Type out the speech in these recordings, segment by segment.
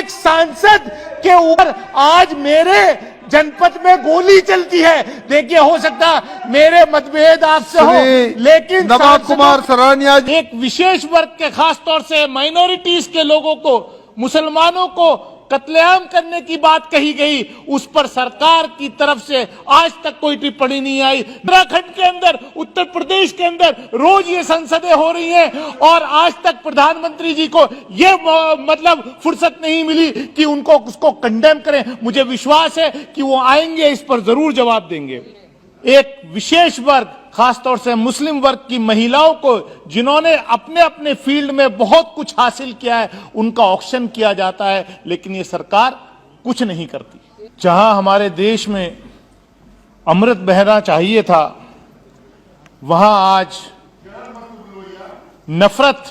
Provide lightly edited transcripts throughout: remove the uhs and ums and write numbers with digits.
एक सांसद के ऊपर आज मेरे जनपद में गोली चलती है। देखिए, हो सकता मेरे मतभेद आपसे हो, लेकिन नवाब कुमार सरानिया एक विशेष वर्ग के, खास तौर से माइनॉरिटीज के लोगों को, मुसलमानों को कत्लेआम करने की बात कही गई, उस पर सरकार की तरफ से आज तक कोई टिप्पणी नहीं आई। उत्तराखंड के अंदर, उत्तर प्रदेश के अंदर रोज ये संसदें हो रही हैं और आज तक प्रधानमंत्री जी को ये मतलब फुर्सत नहीं मिली कि उनको उसको कंडेम करें। मुझे विश्वास है कि वो आएंगे, इस पर जरूर जवाब देंगे। एक विशेष वर्ग, खासतौर से मुस्लिम वर्ग की महिलाओं को, जिन्होंने अपने अपने फील्ड में बहुत कुछ हासिल किया है, उनका ऑक्शन किया जाता है, लेकिन ये सरकार कुछ नहीं करती। जहां हमारे देश में अमृत बहना चाहिए था, वहां आज नफरत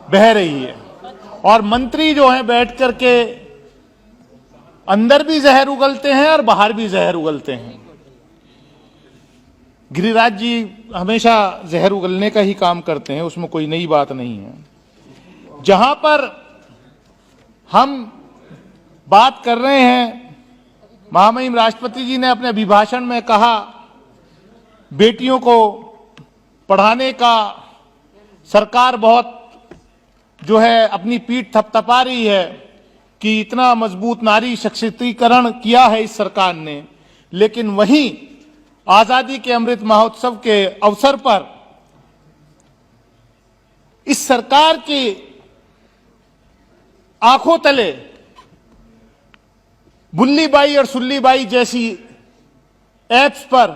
बह रही है और मंत्री जो हैं बैठ करके अंदर भी जहर उगलते हैं और बाहर भी जहर उगलते हैं। गिरिराज जी हमेशा जहर उगलने का ही काम करते हैं, उसमें कोई नई बात नहीं है। जहां पर हम बात कर रहे हैं, महामहिम राष्ट्रपति जी ने अपने अभिभाषण में कहा, बेटियों को पढ़ाने का सरकार बहुत जो है अपनी पीठ थपथपा रही है कि इतना मजबूत नारी सशक्तिकरण किया है इस सरकार ने, लेकिन वहीं आजादी के अमृत महोत्सव के अवसर पर इस सरकार की आंखों तले बुल्लीबाई और सुल्लीबाई जैसी ऐप्स पर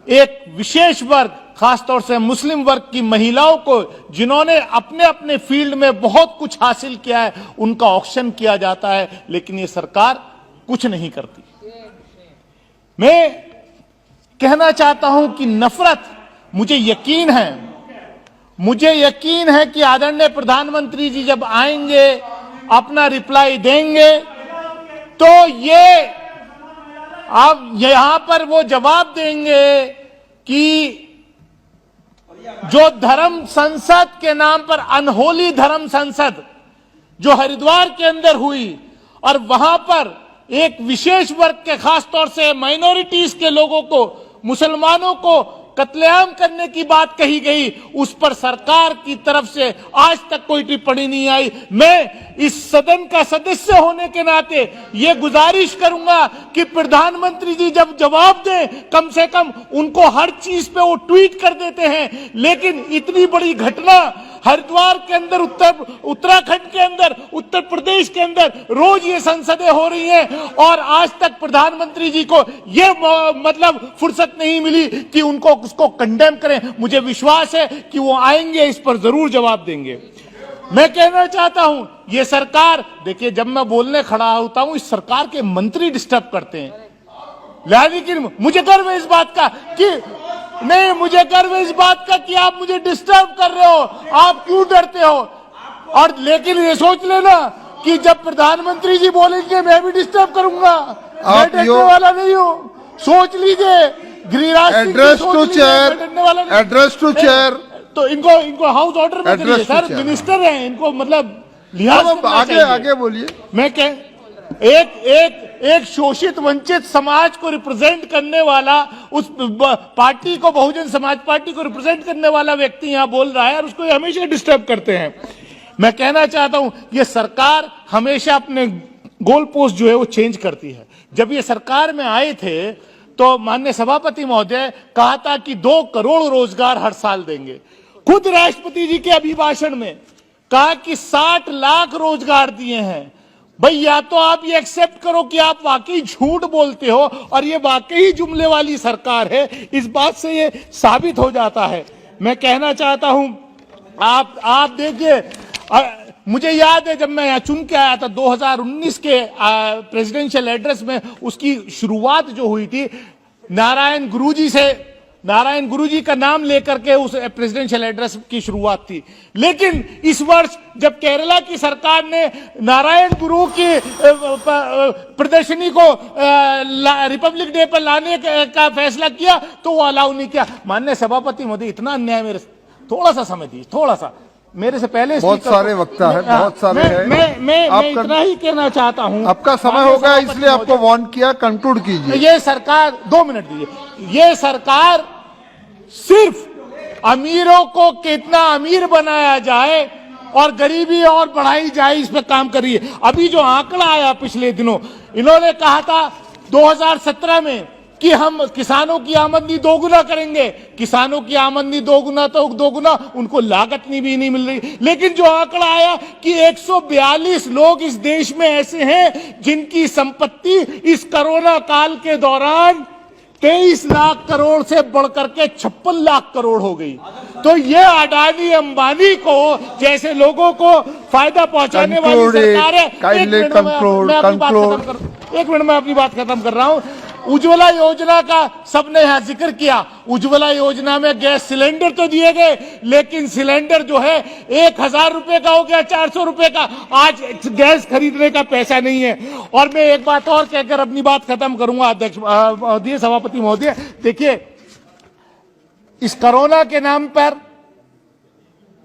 एक विशेष वर्ग, खासतौर से मुस्लिम वर्ग की महिलाओं को, जिन्होंने अपने अपने फील्ड में बहुत कुछ हासिल किया है, उनका ऑक्शन किया जाता है, लेकिन ये सरकार कुछ नहीं करती। मैं कहना चाहता हूं कि नफरत, मुझे यकीन है कि आदरणीय प्रधानमंत्री जी जब आएंगे, अपना रिप्लाई देंगे, तो ये अब यहां पर वो जवाब देंगे कि जो धर्म संसद के नाम पर, अनहोली धर्म संसद जो हरिद्वार के अंदर हुई और वहां पर एक विशेष वर्ग के, खास तौर से माइनॉरिटीज के लोगों को, मुसलमानों को कत्लेआम करने की बात कही गई, उस पर सरकार की तरफ से आज तक कोई टिप्पणी नहीं आई। मैं इस सदन का सदस्य होने के नाते ये गुजारिश करूंगा कि प्रधानमंत्री जी जब जवाब दें, कम से कम उनको हर चीज पे वो ट्वीट कर देते हैं, लेकिन इतनी बड़ी घटना हरिद्वार के अंदर, उत्तराखंड के अंदर, उत्तर प्रदेश के अंदर रोज ये संसदें हो रही हैं और आज तक प्रधानमंत्री जी को ये मतलब फुर्सत नहीं मिली कि उनको उसको कंडेम करें। मुझे विश्वास है कि वो आएंगे, इस पर जरूर जवाब देंगे। मैं कहना चाहता हूं, ये सरकार, देखिए जब मैं बोलने खड़ा होता हूं, इस सरकार के मंत्री डिस्टर्ब करते हैं, लेकिन मुझे गर्व है इस बात का कि नहीं, मुझे गर्व है इस बात का कि आप मुझे डिस्टर्ब कर रहे हो, आप क्यों डरते हो? और लेकिन ये सोच लेना कि जब प्रधानमंत्री जी बोलेंगे मैं भी डिस्टर्ब करूंगा, मैं डरने वाला नहीं हूं। सोच लीजिए, गिरिराज एड्रेस टू चेयर, तो इनको हाउस ऑर्डर में करिए सर, मिनिस्टर हैं, इनको मतलब लिहाज करना चाहिए। आगे बोलिए। मैं एक शोषित वंचित समाज को रिप्रेजेंट करने वाला, उस पार्टी को, बहुजन समाज पार्टी को रिप्रेजेंट करने वाला व्यक्ति यहां बोल रहा है और उसको ये हमेशा डिस्टर्ब करते हैं। मैं कहना चाहता हूं, ये सरकार हमेशा अपने गोल पोस्ट जो है वो चेंज करती है। जब ये सरकार में आए थे तो माननीय सभापति महोदय कहा था कि 2 करोड़ रोजगार हर साल देंगे। खुद राष्ट्रपति जी के अभिभाषण में कहा कि 60 लाख रोजगार दिए हैं। भाई, या तो आप ये एक्सेप्ट करो कि आप वाकई झूठ बोलते हो और ये वाकई जुमले वाली सरकार है, इस बात से ये साबित हो जाता है। मैं कहना चाहता हूं, आप देखिए, मुझे याद है जब मैं यहाँ चुन के आया था 2019 के प्रेसिडेंशियल एड्रेस में, उसकी शुरुआत जो हुई थी नारायण गुरुजी से, नारायण गुरुजी का नाम लेकर के उस प्रेसिडेंशियल एड्रेस की शुरुआत थी। लेकिन इस वर्ष जब केरला की सरकार ने नारायण गुरु की प्रदर्शनी को रिपब्लिक डे पर लाने का फैसला किया तो वो अलाउ नहीं किया। माननीय सभापति महोदय, इतना अन्याय मेरे, थोड़ा सा समय दीजिए, थोड़ा सा मेरे से पहले बहुत स्पीकर सारे को- वक्ता है, मैं- बहुत सारे हैं। मैं आपका- इतना ही कहना चाहता हूं। आपका समय हो गया, इसलिए आपको वार्न किया, कंक्लूड कीजिए। ये सरकार, 2 मिनट दीजिए, ये सरकार सिर्फ अमीरों को कितना अमीर बनाया जाए और गरीबी और बढ़ाई जाए, इस पे काम कर रही है। अभी जो आंकड़ा आया पिछले दिनों, इन्होंने कहा था 2017 में कि हम किसानों की आमदनी दोगुना करेंगे। किसानों की आमदनी दोगुना तो दोगुना, उनको लागत भी नहीं मिल रही। लेकिन जो आंकड़ा आया कि 142 लोग इस देश में ऐसे हैं जिनकी संपत्ति इस कोरोना काल के दौरान 23 लाख करोड़ से बढ़कर के 56 लाख करोड़ हो गई। तो ये अडानी अंबानी को जैसे लोगों को फायदा पहुंचाने वाली सरकार है। एक मिनट में अपनी बात खत्म कर रहा हूं। उज्ज्वला योजना का सबने यहां जिक्र किया। उज्ज्वला योजना में गैस सिलेंडर तो दिए गए, लेकिन सिलेंडर जो है 1000 रुपए का हो गया 400 रुपए का। आज गैस खरीदने का पैसा नहीं है। और मैं एक बात और कहकर अपनी बात खत्म करूंगा अध्यक्ष महोदय, सभापति महोदय। देखिए, इस कोरोना के नाम पर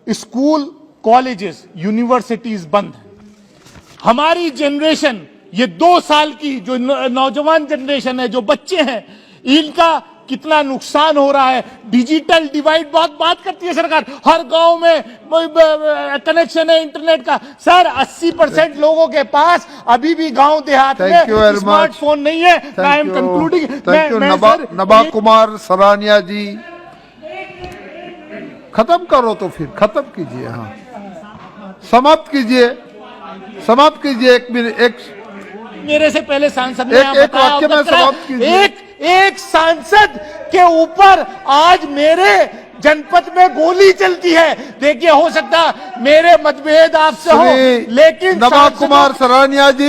स्कूल, कॉलेजेस, यूनिवर्सिटीज बंद है। हमारी जनरेशन, ये 2 साल की जो नौजवान जनरेशन है, जो बच्चे हैं, इनका कितना नुकसान हो रहा है। डिजिटल डिवाइड बहुत बात करती है सरकार, हर गांव में कनेक्शन है इंटरनेट का। सर 80% लोगों के पास अभी भी गांव देहात में स्मार्टफोन नहीं है। I am concluding. नबा कुमार सरानिया जी, खत्म करो तो फिर खत्म कीजिए। हाँ, समाप्त कीजिए, समाप्त कीजिए। 1 मिनट, मेरे से पहले सांसद ने एक वाक्य में समाप्त कीजिए। एक सांसद के ऊपर आज मेरे जनपद में गोली चलती है। देखिए, हो सकता मेरे मतभेद आपसे हो, लेकिन नबा कुमार सरानिया जी